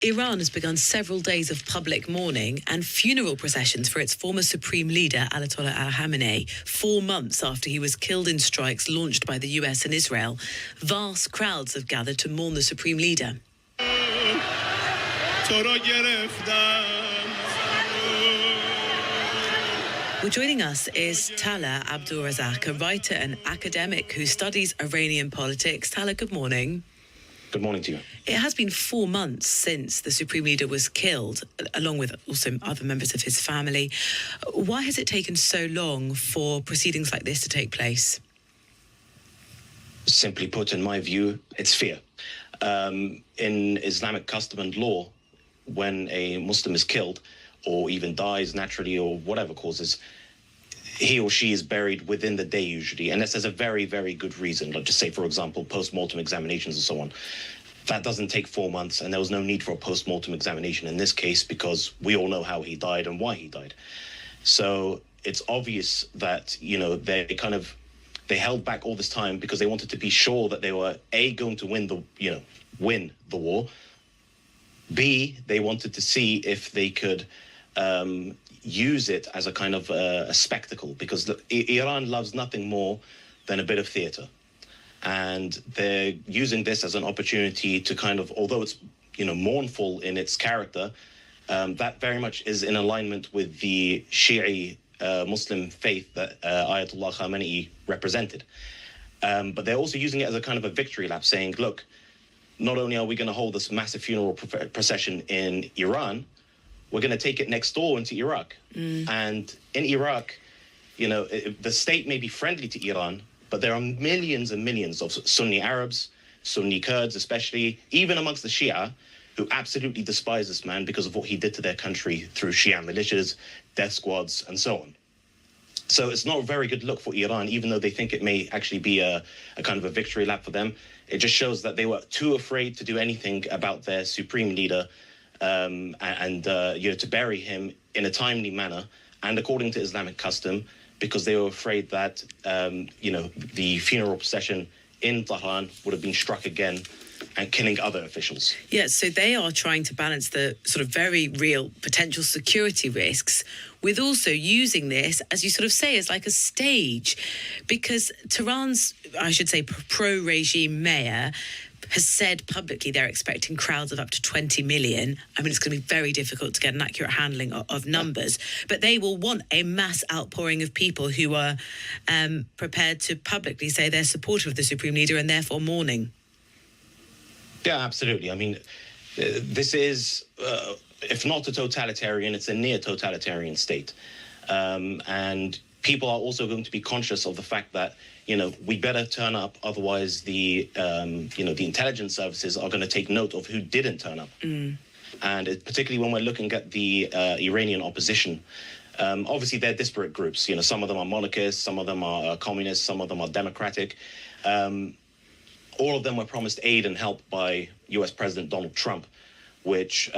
Iran has begun several days of public mourning and funeral processions for its former supreme leader, Ayatollah Khamenei, 4 months after he was killed in strikes launched by the US and Israel. Vast crowds have gathered to mourn the supreme leader. Well, joining us is Tallha Abdulrazaq, a writer and academic who studies Iranian politics. Tallha, good morning. Good morning to you. It has been 4 months since the Supreme Leader was killed, along with also other members of his family. Why has it taken so long for proceedings like this to take place? Simply put, in my view, it's fear. In Islamic custom and law, when a Muslim is killed or even dies naturally or whatever causes, he or she is buried within the day usually, unless there's a very, very good reason, like just say, for example, post-mortem examinations and so on. That doesn't take 4 months, and there was no need for a post-mortem examination in this case because we all know how he died and why he died. So it's obvious that, they held back all this time because they wanted to be sure that they were A, going to win the war. B, they wanted to see if they could use it as a kind of a spectacle, because look, Iran loves nothing more than a bit of theater, and they're using this as an opportunity to kind of, although it's mournful in its character, that very much is in alignment with the Shia Muslim faith that Ayatollah Khamenei represented. But they're also using it as a kind of a victory lap, saying, look, not only are we going to hold this massive funeral procession in Iran, we're going to take it next door into Iraq. And in Iraq, the state may be friendly to Iran, but there are millions and millions of Sunni Arabs, Sunni Kurds especially, even amongst the Shia, who absolutely despise this man because of what he did to their country through Shia militias, death squads, and so on. So it's not a very good look for Iran, even though they think it may actually be a kind of a victory lap for them. It just shows that they were too afraid to do anything about their supreme leader, to bury him in a timely manner and according to Islamic custom, because they were afraid that the funeral procession in Tehran would have been struck again and killing other officials. Yeah, so they are trying to balance the sort of very real potential security risks with also using this, as you sort of say, as like a stage, because Tehran's, I should say, pro-regime mayor has said publicly they're expecting crowds of up to 20 million. I mean, it's going to be very difficult to get an accurate handling of numbers, but they will want a mass outpouring of people who are prepared to publicly say they're supportive of the Supreme Leader and therefore mourning. Yeah, absolutely. I mean, this is, if not a totalitarian, it's a near-totalitarian state. And people are also going to be conscious of the fact that, we better turn up, otherwise the intelligence services are going to take note of who didn't turn up. And particularly when we're looking at the Iranian opposition, obviously they're disparate groups. Some of them are monarchists, some of them are communists, some of them are democratic. All of them were promised aid and help by US President Donald Trump, which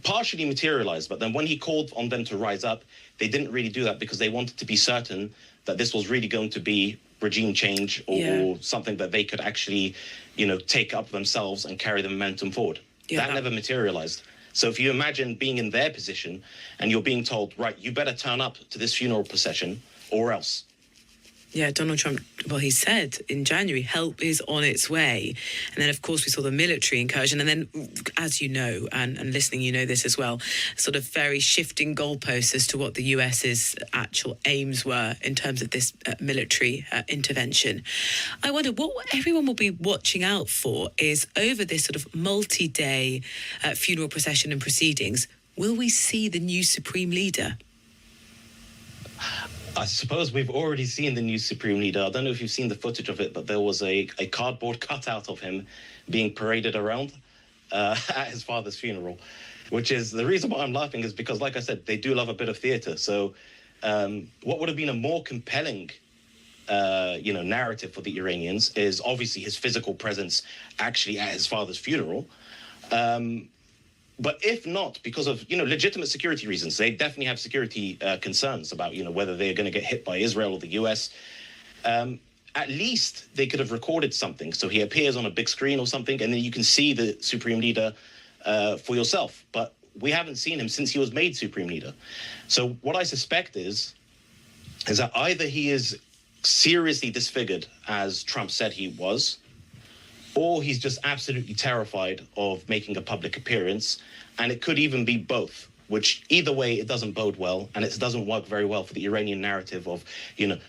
partially materialized. But then when he called on them to rise up, they didn't really do that because they wanted to be certain that this was really going to be regime change or something that they could actually, take up themselves and carry the momentum forward. Yeah, that never materialized. So if you imagine being in their position and you're being told, right, you better turn up to this funeral procession or else. Yeah, Donald Trump, well, he said in January, help is on its way. And then, of course, we saw the military incursion. And then, as you know, and listening, you know this as well, sort of very shifting goalposts as to what the US's actual aims were in terms of this military intervention. I wonder what everyone will be watching out for is over this sort of multi-day funeral procession and proceedings, will we see the new Supreme Leader? I suppose we've already seen the new Supreme Leader. I don't know if you've seen the footage of it, but there was a cardboard cutout of him being paraded around at his father's funeral, which is the reason why I'm laughing is because, like I said, they do love a bit of theater. So what would have been a more compelling narrative for the Iranians is obviously his physical presence actually at his father's funeral. But if not, because of, legitimate security reasons, they definitely have security concerns about, whether they're going to get hit by Israel or the US. At least they could have recorded something. So he appears on a big screen or something, and then you can see the Supreme Leader for yourself. But we haven't seen him since he was made supreme leader. So what I suspect is that either he is seriously disfigured, as Trump said he was, or he's just absolutely terrified of making a public appearance. And it could even be both, which either way, it doesn't bode well. And it doesn't work very well for the Iranian narrative of,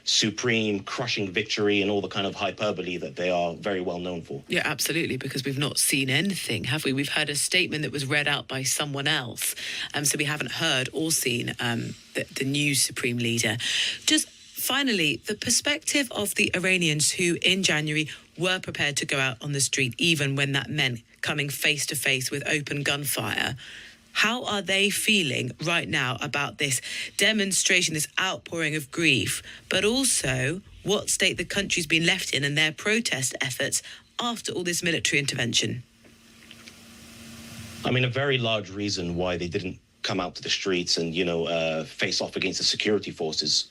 supreme, crushing victory and all the kind of hyperbole that they are very well known for. Yeah, absolutely, because we've not seen anything, have we? We've heard a statement that was read out by someone else. So we haven't heard or seen the new supreme leader. Just finally, the perspective of the Iranians who in January were prepared to go out on the street, even when that meant coming face to face with open gunfire. How are they feeling right now about this demonstration, this outpouring of grief, but also what state the country's been left in and their protest efforts after all this military intervention? I mean, a very large reason why they didn't come out to the streets and, face off against the security forces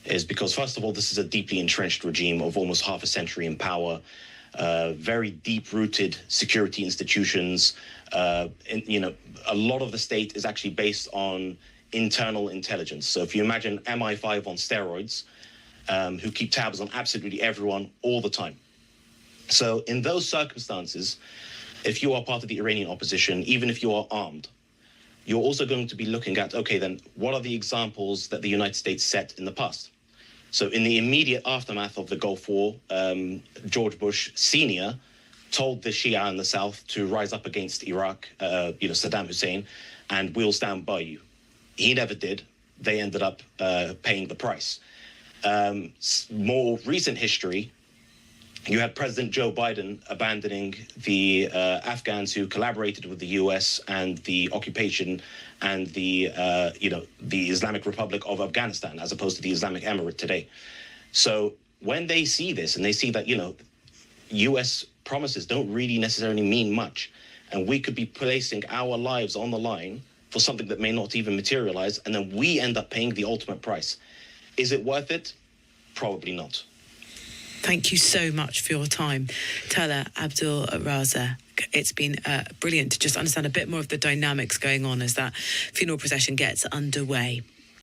is because, first of all, this is a deeply entrenched regime of almost half a century in power, very deep-rooted security institutions. A lot of the state is actually based on internal intelligence. So if you imagine MI5 on steroids, who keep tabs on absolutely everyone all the time. So in those circumstances, if you are part of the Iranian opposition, even if you are armed, you're also going to be looking at, okay, then what are the examples that the United States set in the past? So in the immediate aftermath of the Gulf War, George Bush Sr. told the Shia in the South to rise up against Iraq, Saddam Hussein, and we'll stand by you. He never did. They ended up paying the price. More recent history, you had President Joe Biden abandoning the Afghans who collaborated with the U.S. and the occupation and the Islamic Republic of Afghanistan, as opposed to the Islamic Emirate today. So when they see this and they see that, U.S. promises don't really necessarily mean much, and we could be placing our lives on the line for something that may not even materialize, and then we end up paying the ultimate price. Is it worth it? Probably not. Thank you so much for your time, Tallha Abdulrazaq. It's been brilliant to just understand a bit more of the dynamics going on as that funeral procession gets underway.